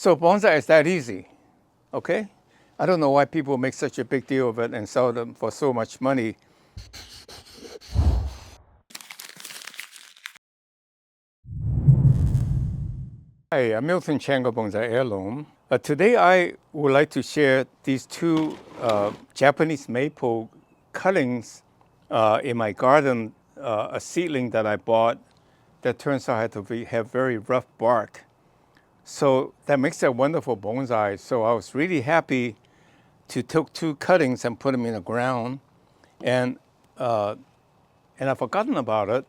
So bonsai is that easy, okay? I don't know why people make such a big deal of it and sell them for so much money. Hi, I'm Miltonchang of Bonsaiheirloom. Today I would like to share these two Japanese maple cuttings in my garden, a seedling that I bought that turns out to have very rough bark. So that makes a wonderful bonsai. So I was really happy to take two cuttings and put them in the ground. And I've forgotten about it.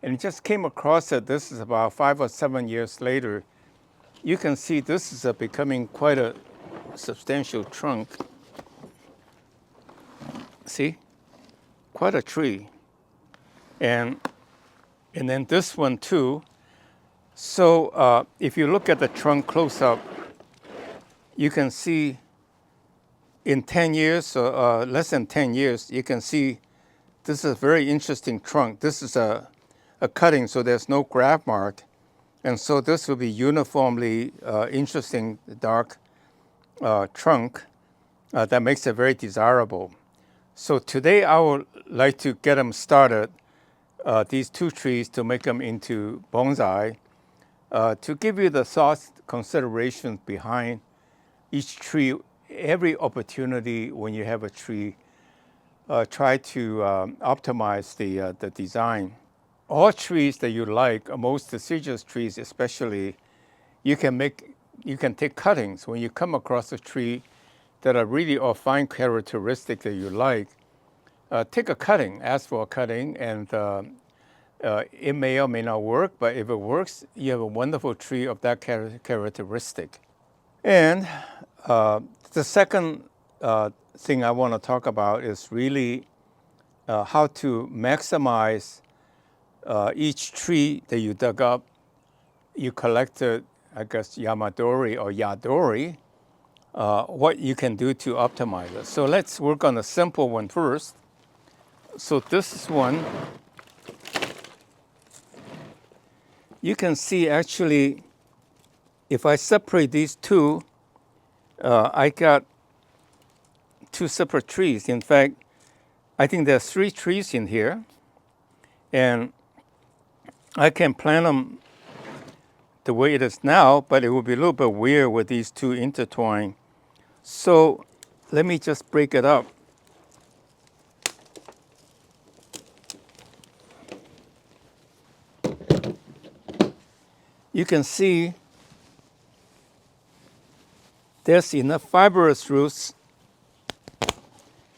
And just came across it. This is about 5 or 7 years later. You can see this is becoming quite a substantial trunk. See? Quite a tree. And then this one too. So if you look at the trunk close up, you can see in 10 years or less than 10 years, you can see this is a very interesting trunk. This is a cutting, so there's no grab mark. And so this will be uniformly interesting dark trunk that makes it very desirable. So today I would like to get them started, these two trees, to make them into bonsai, to give you the thoughts, considerations behind each tree. Every opportunity when you have a tree, try to optimize the design. All trees that you like, most deciduous trees especially, you can take cuttings. When you come across a tree that are really of fine characteristic that you like, take a cutting, ask for a cutting, and it may or may not work, but if it works, you have a wonderful tree of that characteristic. And the second thing I want to talk about is really how to maximize each tree that you dug up. You collected, I guess, Yamadori or Yadori, what you can do to optimize it. So let's work on a simple one first. So this is one. You can see actually, if I separate these two, I got two separate trees. In fact, I think there are 3 trees in here. And I can plant them the way it is now, but it will be a little bit weird with these two intertwined. So let me just break it up. You can see there's enough fibrous roots,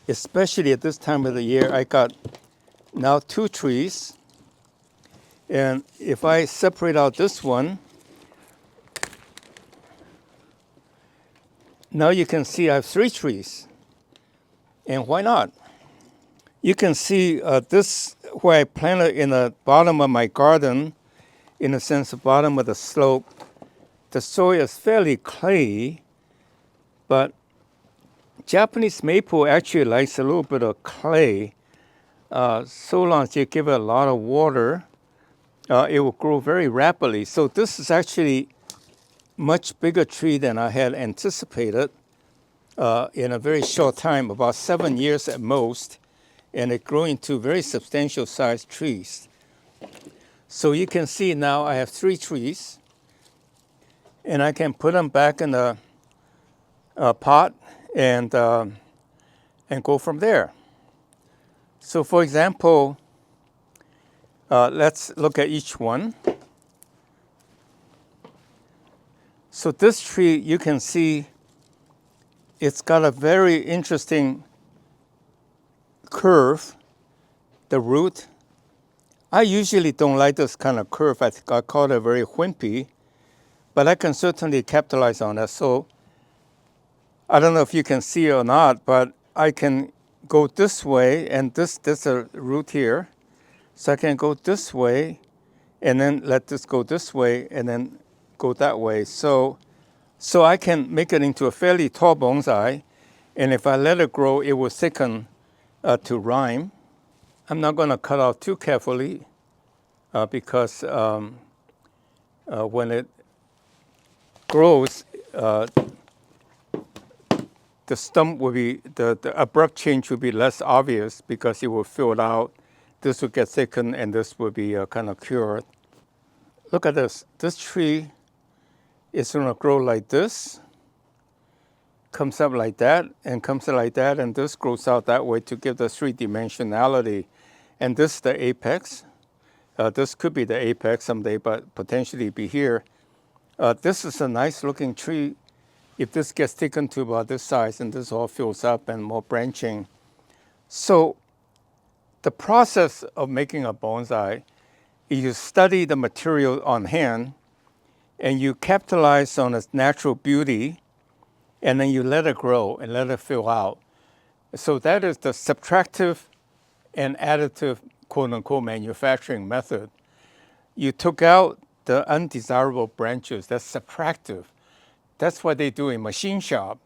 especially at this time of the year. I got now 2 trees. And if I separate out this one, now you can see I have 3 trees. And why not? You can see this where I planted in the bottom of my garden, in a sense, the bottom of the slope. The soil is fairly clayey, but Japanese maple actually likes a little bit of clay. So long as you give it a lot of water, it will grow very rapidly. So this is actually much bigger tree than I had anticipated in a very short time, about 7 years at most, and it grew into very substantial sized trees. So you can see now I have 3 trees, and I can put them back in the pot and go from there. So for example, let's look at each one. So this tree, you can see it's got a very interesting curve, the root. I usually don't like this kind of curve. I call it very wimpy, but I can certainly capitalize on that. So I don't know if you can see it or not, but I can go this way, and there's a root here. So I can go this way, and then let this go this way, and then go that way. So I can make it into a fairly tall bonsai, and if I let it grow, it will thicken to rhyme. I'm not going to cut out too carefully because when it grows, the stump will be, the abrupt change will be less obvious because it will fill out. This will get thickened and this will be kind of cured. Look at this. This tree is going to grow like this, comes up like that, and comes up like that, and this grows out that way to give the three-dimensionality. And this is the apex. This could be the apex someday, but potentially be here. This is a nice looking tree. If this gets thickened to about this size and this all fills up and more branching. So the process of making a bonsai is you study the material on hand and you capitalize on its natural beauty and then you let it grow and let it fill out. So that is the subtractive and additive quote unquote manufacturing method. You took out the undesirable branches, that's subtractive. That's what they do in machine shop.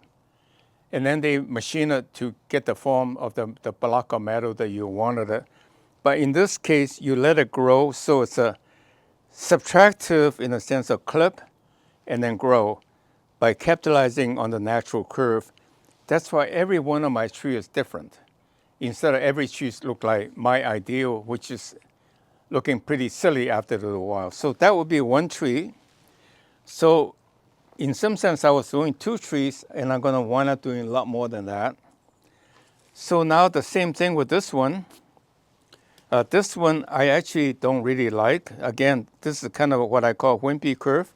And then they machine it to get the form of the block of metal that you wanted it. But in this case, you let it grow, so it's a subtractive in the sense of clip and then grow by capitalizing on the natural curve. That's why every one of my trees is different. Instead of every tree look like my ideal, which is looking pretty silly after a little while. So that would be one tree. So in some sense, I was doing 2 trees, and I'm going to wind up doing a lot more than that. So now the same thing with this one. This one I actually don't really like. Again, this is kind of what I call wimpy curve.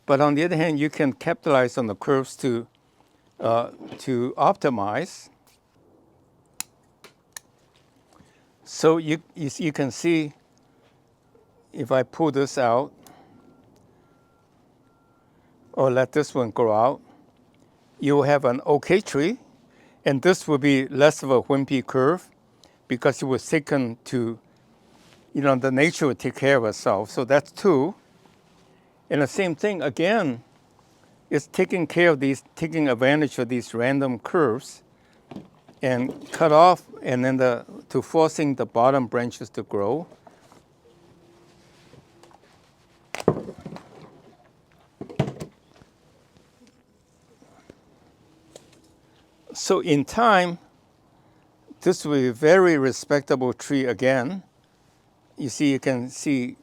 But on the other hand, you can capitalize on the curves to optimize. So you can see if I pull this out, or let this one grow out, you will have an okay tree, and this will be less of a wimpy curve because it was taken to, the nature will take care of itself. So that's 2. And the same thing again, is taking taking advantage of these random curves and cut off, and then to forcing the bottom branches to grow. So in time, this will be a very respectable tree again. You can see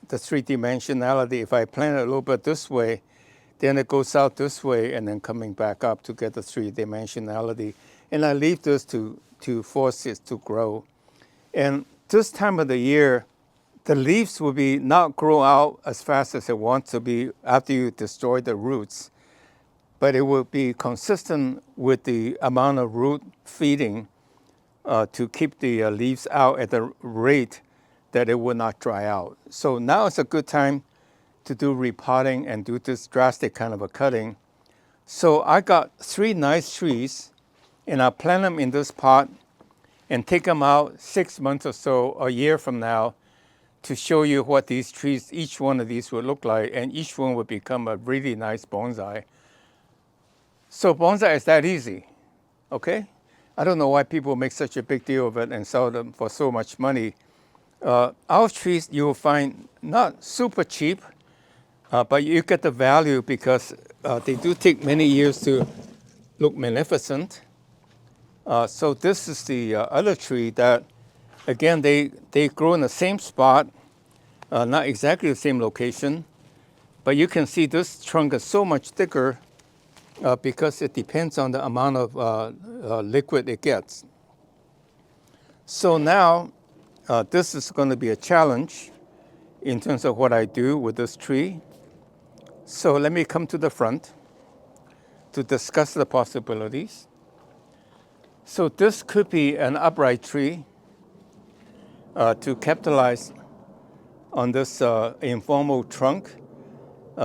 the 3-dimensionality. If I plant it a little bit this way, then it goes out this way and then coming back up to get the 3-dimensionality. And I leave this to force it to grow. And this time of the year, the leaves will be not grow out as fast as it wants to be after you destroy the roots. But it will be consistent with the amount of root feeding to keep the leaves out at the rate that it will not dry out. So now it's a good time to do repotting and do this drastic kind of a cutting. So I got 3 nice trees, and I'll plant them in this pot and take them out 6 months or so, a year from now, to show you what these trees, each one of these would look like, and each one would become a really nice bonsai. So bonsai is that easy, okay? I don't know why people make such a big deal of it and sell them for so much money. Our trees you will find not super cheap, but you get the value because they do take many years to look magnificent. So this is the other tree that, again, they grow in the same spot, not exactly the same location, but you can see this trunk is so much thicker because it depends on the amount of liquid it gets. So now this is going to be a challenge in terms of what I do with this tree. So let me come to the front to discuss the possibilities. So this could be an upright tree to capitalize on this informal trunk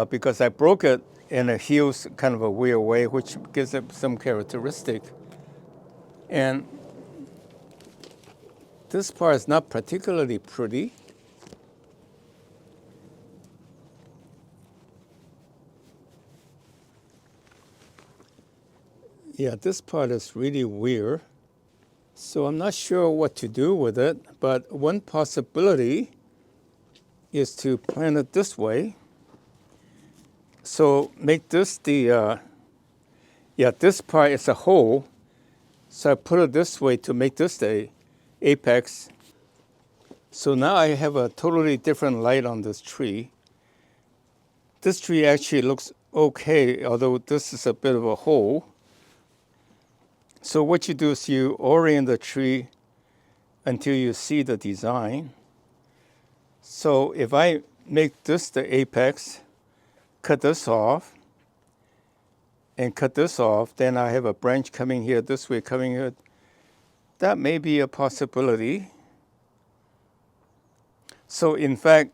because I broke it and it heals kind of a weird way, which gives it some characteristic. And this part is not particularly pretty. Yeah, this part is really weird. So I'm not sure what to do with it, but one possibility is to plant it this way. So make this the, this part is a hole. So I put it this way to make this the apex. So now I have a totally different light on this tree. This tree actually looks okay, although this is a bit of a hole. So what you do is you orient the tree until you see the design. So if I make this the apex, cut this off, and cut this off, then I have a branch coming here this way, coming here. That may be a possibility. So in fact,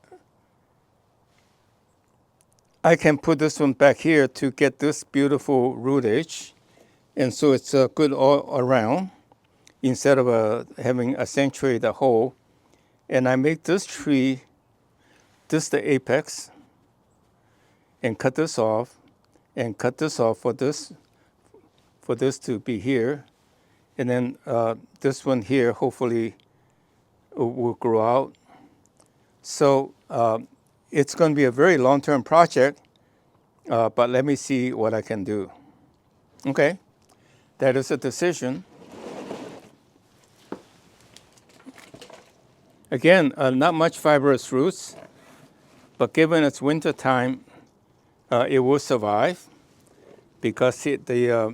I can put this one back here to get this beautiful rootage. And so it's good all around instead of having accentuate the hole. And I make this tree, this the apex, and cut this off, and cut this off for this to be here. And then this one here hopefully will grow out. So it's going to be a very long-term project, but let me see what I can do. Okay, that is a decision. Again, not much fibrous roots, but given it's winter time, it will survive because the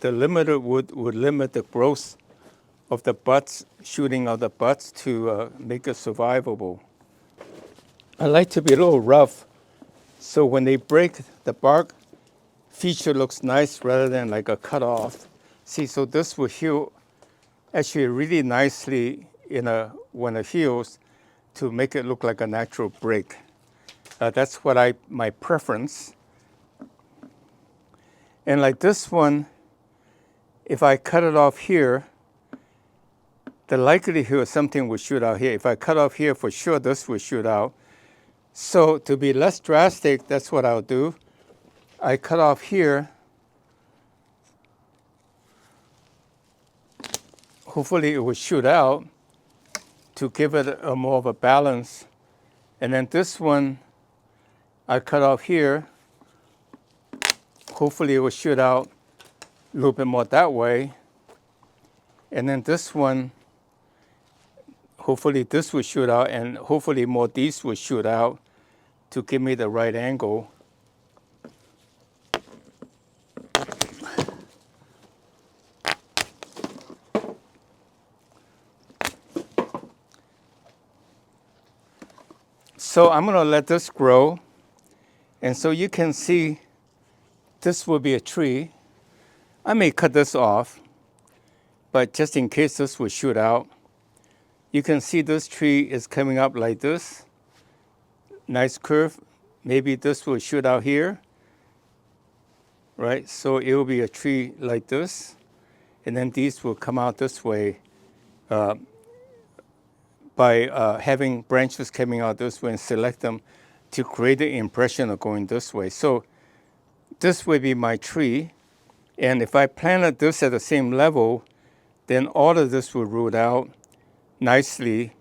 limiter would limit the growth of the buds, shooting of the buds to make it survivable. I like to be a little rough, so when they break, the bark feature looks nice rather than like a cut off. See, so this will heal actually really nicely when it heals to make it look like a natural break. That's what my preference. And like this one, if I cut it off here, the likelihood something will shoot out here. If I cut off here, for sure this will shoot out. So to be less drastic, that's what I'll do. I cut off here. Hopefully it will shoot out to give it a more of a balance. And then this one, I cut off here. Hopefully it will shoot out a little bit more that way. And then this one, hopefully this will shoot out, and hopefully more these will shoot out to give me the right angle. So I'm going to let this grow. And so you can see this will be a tree. I may cut this off, but just in case this will shoot out, you can see this tree is coming up like this. Nice curve. Maybe this will shoot out here, right? So it will be a tree like this. And then these will come out this way by having branches coming out this way and select them to create the impression of going this way. So this will be my tree. And if I planted this at the same level, then all of this will root out nicely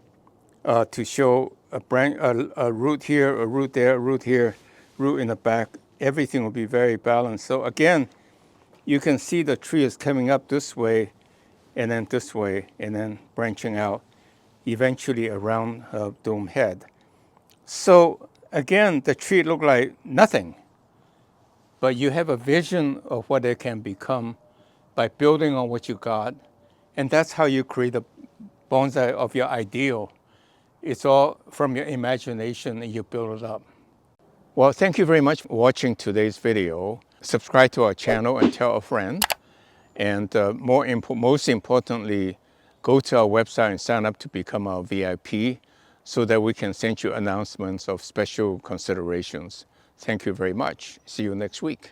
to show a root here, a root there, a root here, root in the back. Everything will be very balanced. So again, you can see the tree is coming up this way and then this way and then branching out eventually around a dome head. So again, the tree looked like nothing, but you have a vision of what it can become by building on what you got. And that's how you create a bonsai of your ideal. It's all from your imagination and you build it up. Well, thank you very much for watching today's video. Subscribe to our channel and tell a friend. And most importantly, go to our website and sign up to become our VIP so that we can send you announcements of special considerations. Thank you very much. See you next week.